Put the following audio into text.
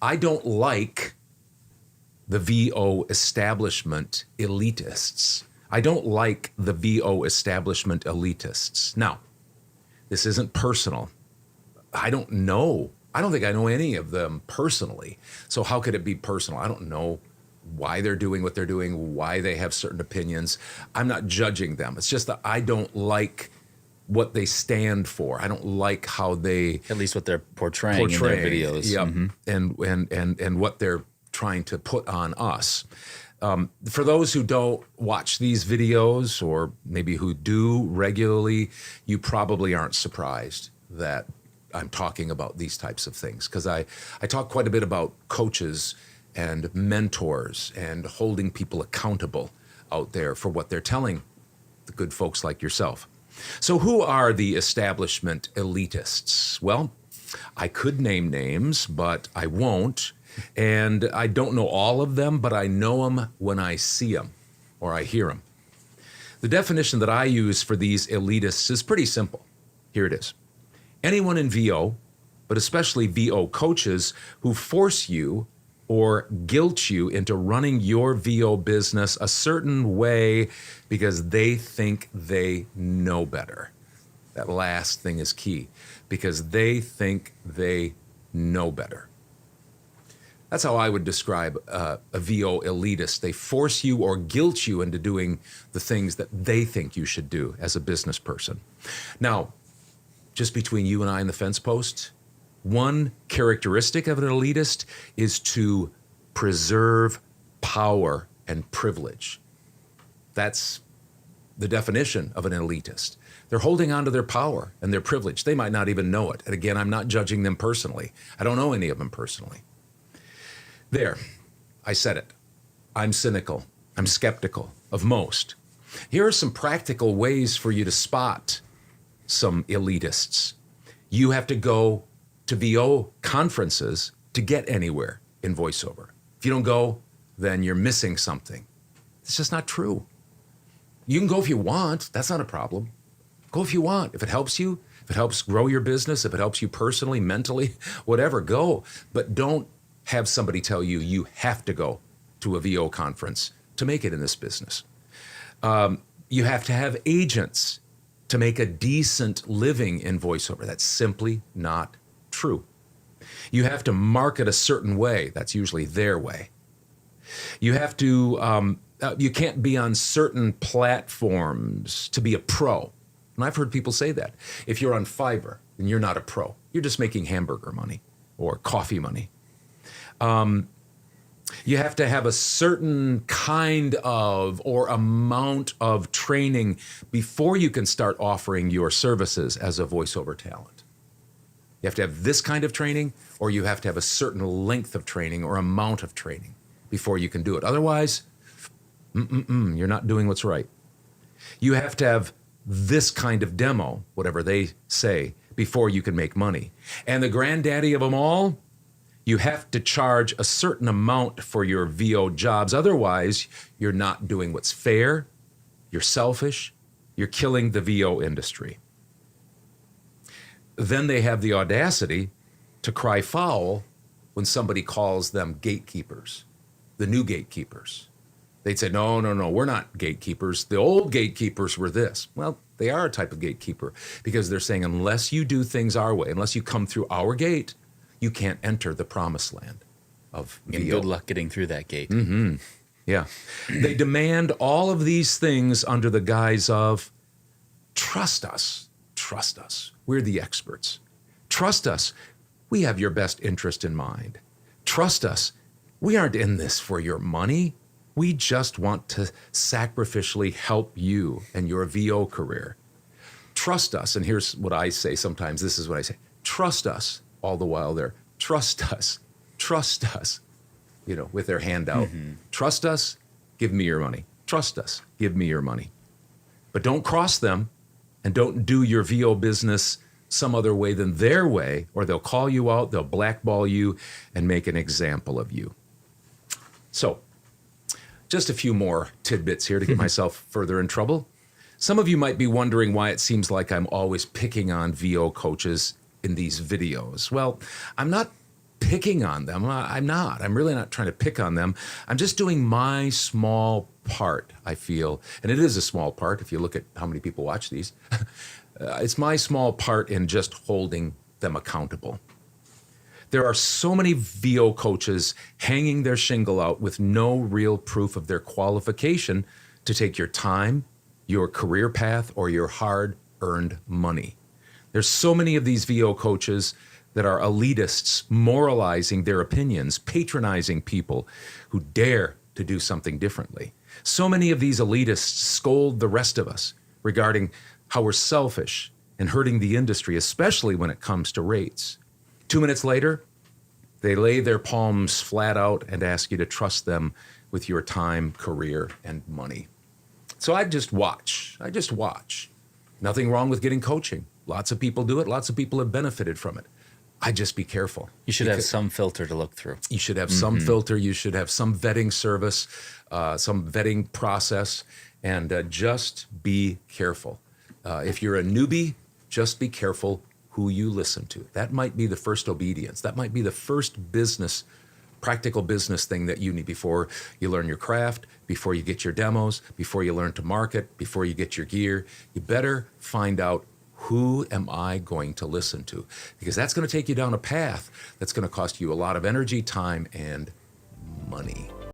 I don't like the VO establishment elitists. I don't like the VO establishment elitists. Now, this isn't personal. I don't know. I don't think I know any of them personally. So how could it be personal? I don't know why they're doing what they're doing, why they have certain opinions. I'm not judging them. It's just that I don't like what they stand for. I don't like how they at least what they're portraying in their videos. Yeah, and what they're trying to put on us. For those who don't watch these videos, or maybe who do regularly, you probably aren't surprised that I'm talking about these types of things, because I talk quite a bit about coaches and mentors and holding people accountable out there for what they're telling the good folks like yourself. So who are the establishment elitists? Well, I could name names, but I won't. And I don't know all of them, but I know them when I see them or I hear them. The definition that I use for these elitists is pretty simple. Here it is. Anyone in VO, but especially VO coaches, who force you or guilt you into running your VO business a certain way because they think they know better. That last thing is key, because they think they know better. That's how I would describe a VO elitist. They force you or guilt you into doing the things that they think you should do as a business person. Now, just between you and I and the fence post, one characteristic of an elitist is to preserve power and privilege. That's the definition of an elitist. They're holding on to their power and their privilege. They might not even know it. And again, I'm not judging them personally. I don't know any of them personally. There, I said it. I'm cynical. I'm skeptical of most. Here are some practical ways for you to spot some elitists. You have to go to VO conferences to get anywhere in voiceover. If you don't go, then you're missing something. It's just not true. You can go if you want. That's not a problem. Go if you want. If it helps you, if it helps grow your business, if it helps you personally, mentally, whatever, go. But don't have somebody tell you you have to go to a VO conference to make it in this business. You have to have agents to make a decent living in voiceover. That's simply not true. You have to market a certain way. That's usually their way. You have to, you can't be on certain platforms to be a pro. And I've heard people say that. If you're on Fiverr, then you're not a pro. You're just making hamburger money or coffee money. You have to have a certain kind of or amount of training before you can start offering your services as a voiceover talent. You have to have this kind of training, or you have to have a certain length of training or amount of training before you can do it. Otherwise, you're not doing what's right. You have to have this kind of demo, whatever they say, before you can make money. And the granddaddy of them all, you have to charge a certain amount for your VO jobs. Otherwise, you're not doing what's fair, you're selfish, you're killing the VO industry. Then they have the audacity to cry foul when somebody calls them gatekeepers, the new gatekeepers. They'd say, no, we're not gatekeepers. The old gatekeepers were this. Well, they are a type of gatekeeper, because they're saying, unless you do things our way, unless you come through our gate, you can't enter the promised land of VO. And good luck getting through that gate. Mm-hmm. Yeah. They demand all of these things under the guise of, trust us. Trust us. We're the experts. Trust us. We have your best interest in mind. Trust us. We aren't in this for your money. We just want to sacrificially help you and your VO career. Trust us. And here's what I say sometimes. This is what I say. Trust us. All the while they're, trust us, with their hand out. Mm-hmm. Trust us, give me your money. Trust us, give me your money. But don't cross them, and don't do your VO business some other way than their way, or they'll call you out, they'll blackball you, and make an example of you. So, just a few more tidbits here to get myself further in trouble. Some of you might be wondering why it seems like I'm always picking on VO coaches in these videos. Well, I'm not picking on them. I'm not. I'm really not trying to pick on them. I'm just doing my small part, I feel. And it is a small part if you look at how many people watch these. It's my small part in just holding them accountable. There are so many VO coaches hanging their shingle out with no real proof of their qualification to take your time, your career path, or your hard-earned money. There's so many of these VO coaches that are elitists, moralizing their opinions, patronizing people who dare to do something differently. So many of these elitists scold the rest of us regarding how we're selfish and hurting the industry, especially when it comes to rates. 2 minutes later, they lay their palms flat out and ask you to trust them with your time, career, and money. So I just watch. Nothing wrong with getting coaching. Lots of people do it. Lots of people have benefited from it. I just be careful. You should have some filter to look through. You should have some filter. You should have some vetting service, some vetting process, and just be careful. If you're a newbie, just be careful who you listen to. That might be the first obedience. That might be the first practical business thing that you need before you learn your craft, before you get your demos, before you learn to market, before you get your gear. You better find out, who am I going to listen to? Because that's going to take you down a path that's going to cost you a lot of energy, time, and money.